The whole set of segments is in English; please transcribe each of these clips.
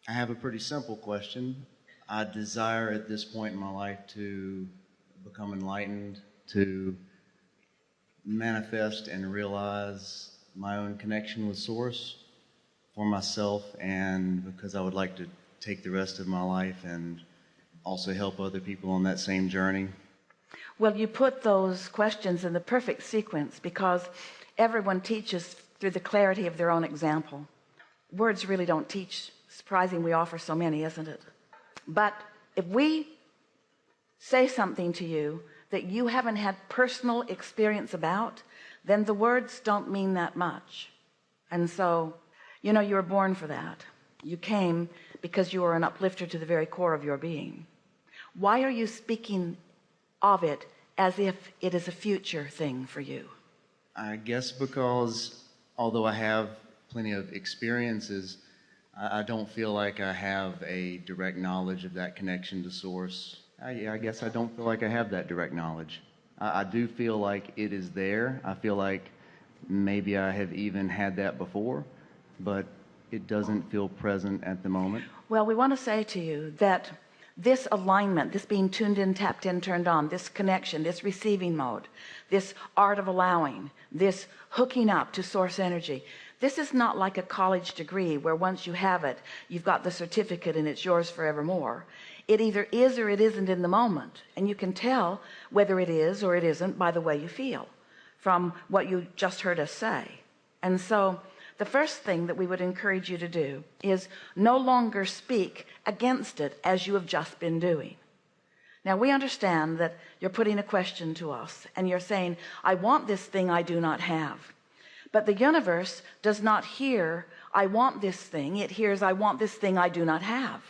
I have a pretty simple question. I desire at this point in my life to become enlightened, to manifest and realize my own connection with Source for myself, and because I would like to take the rest of my life and also help other people on that same journey. Well, you put those questions in the perfect sequence, because everyone teaches through the clarity of their own example. Words really don't teach. Surprising we offer so many, isn't it? But if we say something to you that you haven't had personal experience about, then the words don't mean that much. And so, you know, you were born for that. You came because you are an uplifter to the very core of your being. Why are you speaking of it as if it is a future thing for you? I guess because although I have plenty of experiences, I don't feel like I have a direct knowledge of that connection to Source. I guess I don't feel like I have that direct knowledge. I do feel like it is there. I feel like maybe I have even had that before, but it doesn't feel present at the moment. Well, we want to say to you that this alignment, this being tuned in, tapped in, turned on, this connection, this receiving mode, this art of allowing, this hooking up to Source energy, this is not like a college degree where once you have it, you've got the certificate and it's yours forevermore. It either is or it isn't in the moment, and you can tell whether it is or it isn't by the way you feel from what you just heard us say. And so the first thing that we would encourage you to do is no longer speak against it as you have just been doing. Now, we understand that you're putting a question to us and you're saying, I want this thing I do not have. But the universe does not hear, I want this thing. It hears, I want this thing I do not have.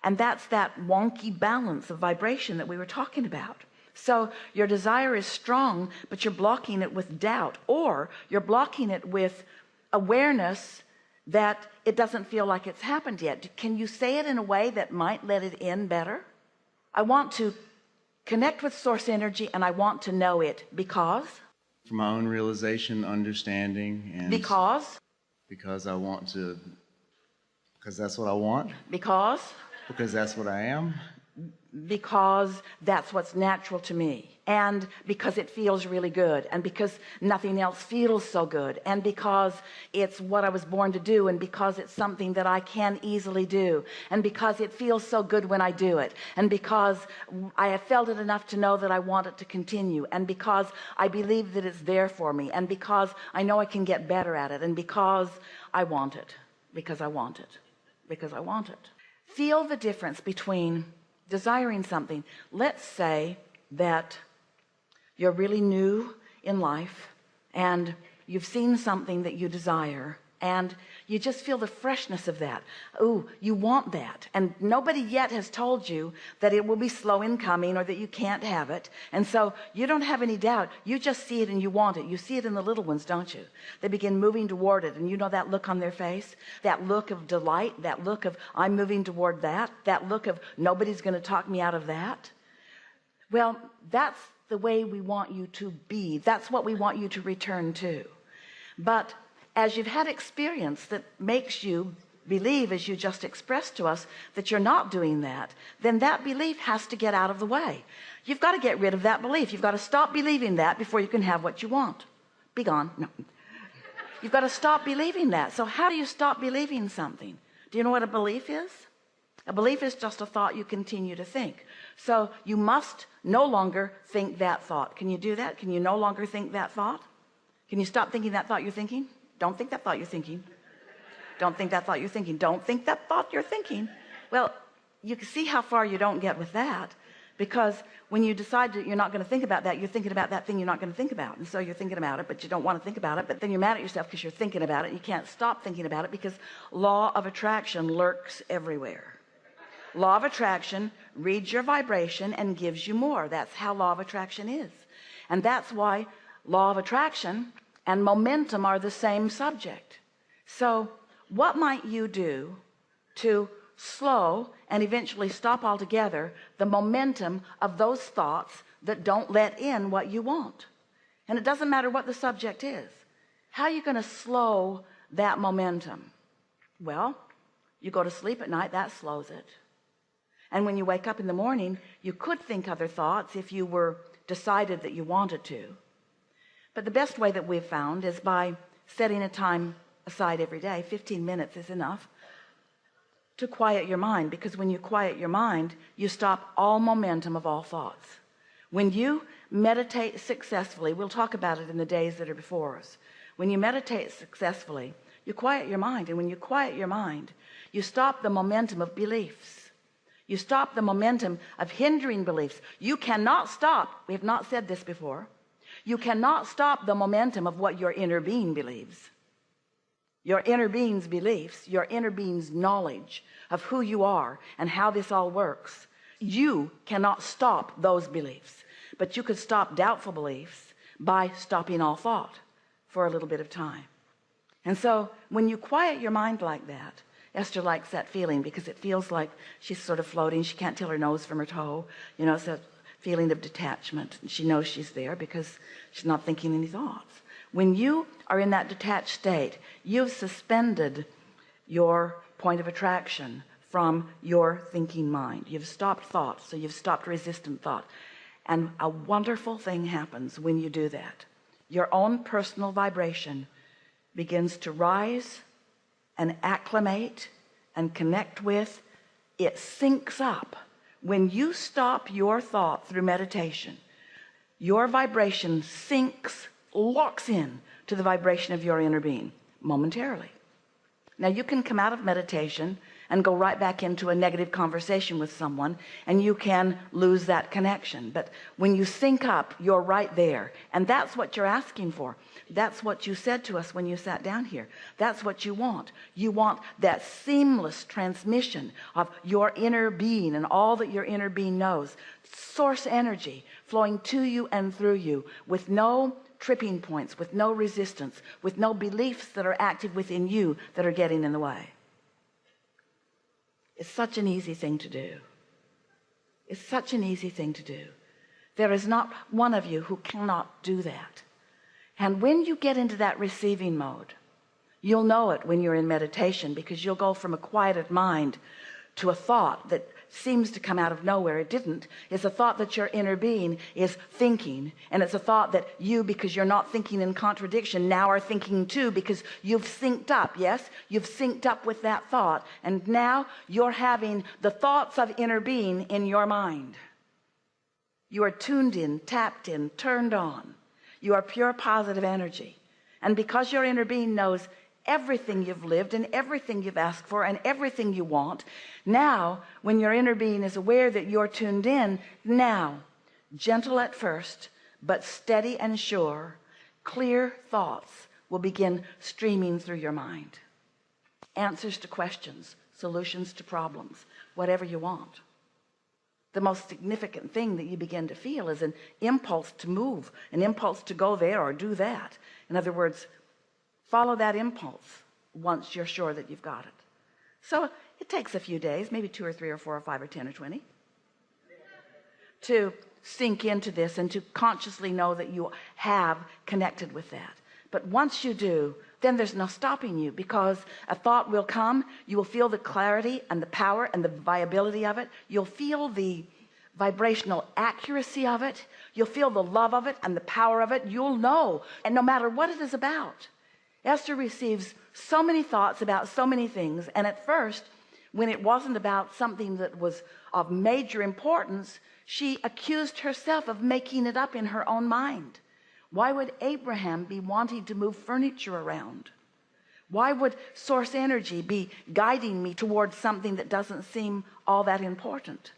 And that's that wonky balance of vibration that we were talking about. So your desire is strong, but you're blocking it with doubt, or you're blocking it with awareness that it doesn't feel like it's happened yet. Can you say it in a way that might let it in better? I want to connect with Source energy, and I want to know it because? For my own realization, understanding, and because I want to, because that's what I want. Because that's what I am. Because that's what's natural to me, and because it feels really good, and because nothing else feels so good, and because it's what I was born to do, and because it's something that I can easily do, and because it feels so good when I do it, and because I have felt it enough to know that I want it to continue, and because I believe that it's there for me, and because I know I can get better at it, and because I want it, because I want it, because I want it. Feel the difference between desiring something. Let's say that you're really new in life and you've seen something that you desire, and you just feel the freshness of that. Ooh, you want that, and nobody yet has told you that it will be slow in coming or that you can't have it, and so you don't have any doubt. You just see it and you want it. You see it in the little ones, don't you? They begin moving toward it, and you know that look on their face, that look of delight, that look of I'm moving toward that, that look of nobody's going to talk me out of that. Well, that's the way we want you to be. That's what we want you to return to. But as you've had experience that makes you believe, as you just expressed to us, that you're not doing that, then that belief has to get out of the way. You've got to get rid of that belief. You've got to stop believing that before you can have what you want. Be gone. No. You've got to stop believing that. So how do you stop believing something? Do you know what a belief is? A belief is just a thought you continue to think. So you must no longer think that thought. Can you do that? Can you no longer think that thought? Can you stop thinking that thought you're thinking? Don't think that thought you're thinking. Don't think that thought you're thinking. Don't think that thought you're thinking. Well, you can see how far you don't get with that, because when you decide that you're not going to think about that, you're thinking about that thing you're not going to think about. And so you're thinking about it, but you don't want to think about it. But then you're mad at yourself because you're thinking about it. And you can't stop thinking about it because law of attraction lurks everywhere. Law of attraction reads your vibration and gives you more. That's how law of attraction is. And that's why law of attraction and momentum are the same subject. So what might you do to slow and eventually stop altogether the momentum of those thoughts that don't let in what you want? And it doesn't matter what the subject is. How are you going to slow that momentum? Well, You go to sleep at night, that slows it. And when you wake up in the morning, you could think other thoughts if you were decided that you wanted to. But the best way that we've found is by setting a time aside every day. 15 minutes is enough to quiet your mind, because when you quiet your mind, you stop all momentum of all thoughts. When you meditate successfully, we'll talk about it in the days that are before us. When you meditate successfully, you quiet your mind. And when you quiet your mind, you stop the momentum of beliefs. You stop the momentum of hindering beliefs. You cannot stop, we have not said this before, you cannot stop the momentum of what your inner being believes. Your inner being's beliefs, your inner being's knowledge of who you are and how this all works. You cannot stop those beliefs, but you could stop doubtful beliefs by stopping all thought for a little bit of time. And so when you quiet your mind like that, Esther likes that feeling because it feels like she's sort of floating. She can't tell her nose from her toe. You know, it's a feeling of detachment. And she knows she's there because she's not thinking any thoughts. When you are in that detached state, you've suspended your point of attraction from your thinking mind. You've stopped thought, so you've stopped resistant thought. And a wonderful thing happens when you do that. Your own personal vibration begins to rise and acclimate and connect with. It syncs up. When you stop your thought through meditation, your vibration syncs, locks in to the vibration of your inner being momentarily. Now you can come out of meditation and go right back into a negative conversation with someone, and you can lose that connection. But when you sync up, you're right there. And that's what you're asking for. That's what you said to us when you sat down here. That's what you want. You want that seamless transmission of your inner being and all that your inner being knows. Source energy flowing to you and through you with no tripping points, with no resistance, with no beliefs that are active within you that are getting in the way. It's such an easy thing to do. It's such an easy thing to do. There is not one of you who cannot do that. And when you get into that receiving mode, you'll know it when you're in meditation, because you'll go from a quieted mind to a thought that seems to come out of nowhere. It didn't. It's a thought that your inner being is thinking, and it's a thought that you, because you're not thinking in contradiction, now are thinking too, because you've synced up. Yes, you've synced up with that thought, and now you're having the thoughts of inner being in your mind. You are tuned in, tapped in, turned on. You are pure positive energy. And because your inner being knows everything you've lived and everything you've asked for and everything you want, now when your inner being is aware that you're tuned in, now gentle at first but steady and sure, clear thoughts will begin streaming through your mind. Answers to questions, solutions to problems, whatever you want. The most significant thing that you begin to feel is an impulse to move, an impulse to go there or do that. In other words, follow that impulse once you're sure that you've got it. So it takes a few days, maybe 2 or 3 or 4 or 5 or 10 or 20, to sink into this and to consciously know that you have connected with that. But once you do, then there's no stopping you, because a thought will come. You will feel the clarity and the power and the viability of it. You'll feel the vibrational accuracy of it. You'll feel the love of it and the power of it. You'll know, and no matter what it is about. Esther receives so many thoughts about so many things, and at first, when it wasn't about something that was of major importance, she accused herself of making it up in her own mind. Why would Abraham be wanting to move furniture around? Why would source energy be guiding me towards something that doesn't seem all that important?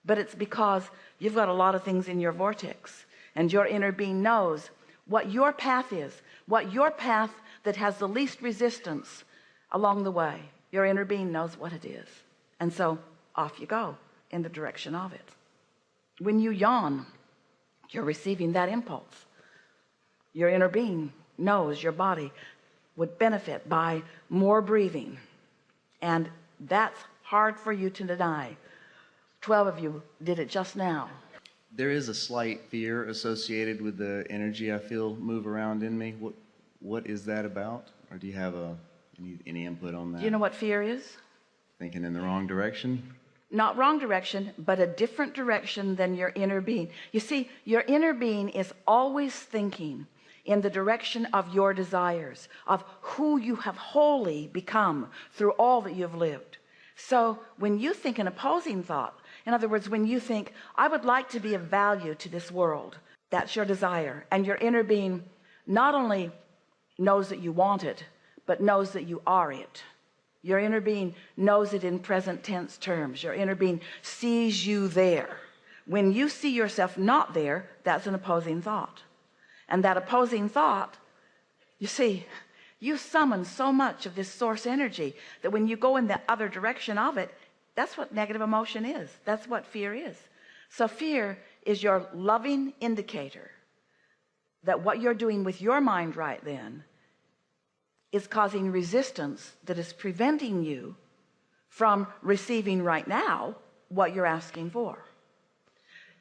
But it's because you've got a lot of things in your vortex, and your inner being knows what your path is, what your path that has the least resistance along the way. Your inner being knows what it is. And so off you go in the direction of it. When you yawn, you're receiving that impulse. Your inner being knows your body would benefit by more breathing. And that's hard for you to deny. 12 of you did it just now. There is a slight fear associated with the energy I feel move around in me. What is that about? Or do you have any input on that? Do you know what fear is? Thinking in the wrong direction? Not wrong direction, but a different direction than your inner being. You see, your inner being is always thinking in the direction of your desires, of who you have wholly become through all that you've lived. So when you think an opposing thought, in other words, when you think, I would like to be of value to this world, that's your desire. And your inner being not only knows that you want it, but knows that you are it. Your inner being knows it in present tense terms. Your inner being sees you there. When you see yourself not there, that's an opposing thought. And that opposing thought, you see, you summon so much of this source energy that when you go in the other direction of it, that's what negative emotion is. That's what fear is. So fear is your loving indicator that what you're doing with your mind right then is causing resistance that is preventing you from receiving right now what you're asking for.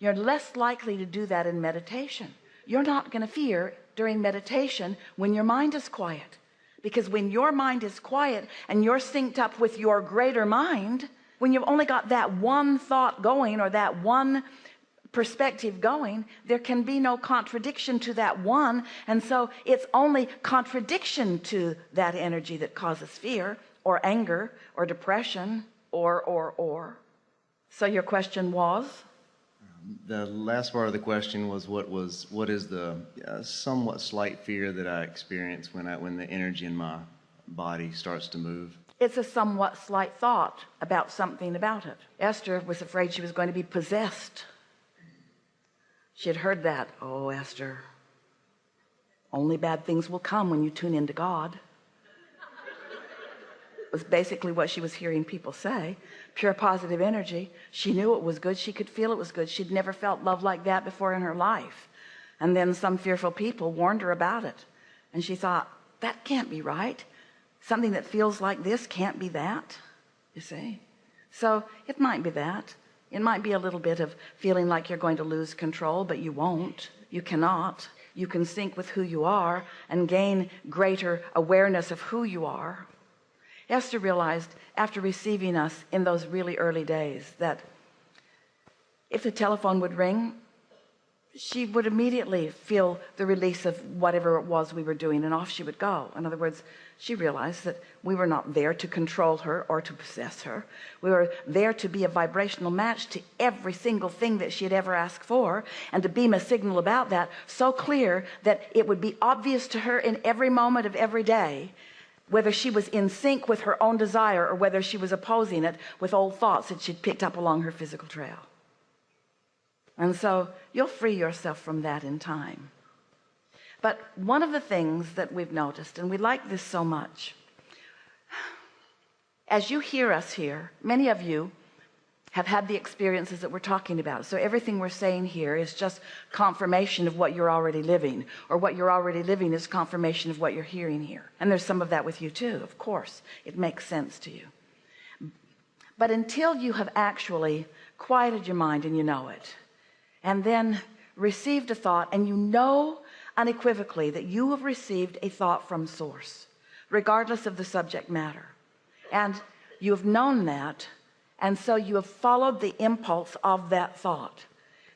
You're less likely to do that in meditation. You're not going to fear during meditation when your mind is quiet, because when your mind is quiet and you're synced up with your greater mind, when you've only got that one thought going or that one perspective going, there can be no contradiction to that one. And so it's only contradiction to that energy that causes fear or anger or depression or. So your question was? The last part of the question was what is the somewhat slight fear that I experience when the energy in my body starts to move? It's a somewhat slight thought about something about it. Esther was afraid she was going to be possessed. She had heard that. Oh, Esther, only bad things will come when you tune into God. Was basically what she was hearing people say. Pure positive energy. She knew it was good. She could feel it was good. She'd never felt love like that before in her life. And then some fearful people warned her about it. And she thought, that can't be right. Something that feels like this can't be that, you see. So it might be that. It might be a little bit of feeling like you're going to lose control, but you won't. You cannot. You can sync with who you are and gain greater awareness of who you are. Esther realized after receiving us in those really early days that if the telephone would ring, she would immediately feel the release of whatever it was we were doing, and off she would go. In other words, she realized that we were not there to control her or to possess her. We were there to be a vibrational match to every single thing that she had ever asked for, and to beam a signal about that so clear that it would be obvious to her in every moment of every day whether she was in sync with her own desire or whether she was opposing it with old thoughts that she'd picked up along her physical trail. And so you'll free yourself from that in time. But one of the things that we've noticed, and we like this so much, as you hear us here, many of you have had the experiences that we're talking about. So everything we're saying here is just confirmation of what you're already living, or what you're already living is confirmation of what you're hearing here. And there's some of that with you too, of course. It makes sense to you. But until you have actually quieted your mind and you know it, and then received a thought, and you know unequivocally that you have received a thought from source, regardless of the subject matter, and you have known that, and so you have followed the impulse of that thought,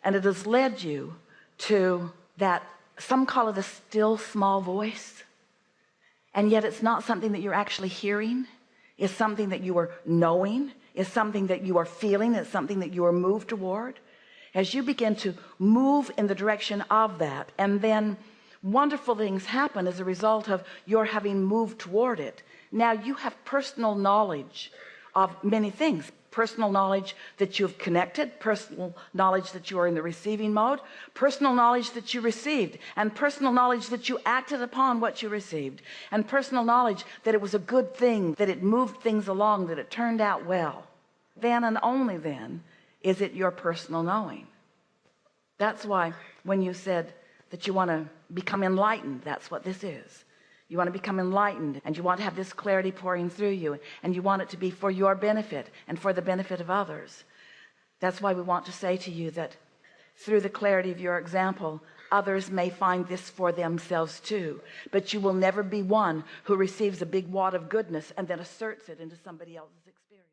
and it has led you to that, some call it a still small voice, and yet it's not something that you're actually hearing. It's something that you are knowing. It's something that you are feeling. It's something that you are moved toward. As you begin to move in the direction of that, and then wonderful things happen as a result of your having moved toward it. Now you have personal knowledge of many things. Personal knowledge that you've connected, personal knowledge that you are in the receiving mode, personal knowledge that you received, and personal knowledge that you acted upon what you received, and personal knowledge that it was a good thing, that it moved things along, that it turned out well. Then and only then is it your personal knowing. That's why when you said that you want to become enlightened, that's what this is. You want to become enlightened, and you want to have this clarity pouring through you, and you want it to be for your benefit and for the benefit of others. That's why we want to say to you that through the clarity of your example, others may find this for themselves too, but you will never be one who receives a big wad of goodness and then asserts it into somebody else's experience.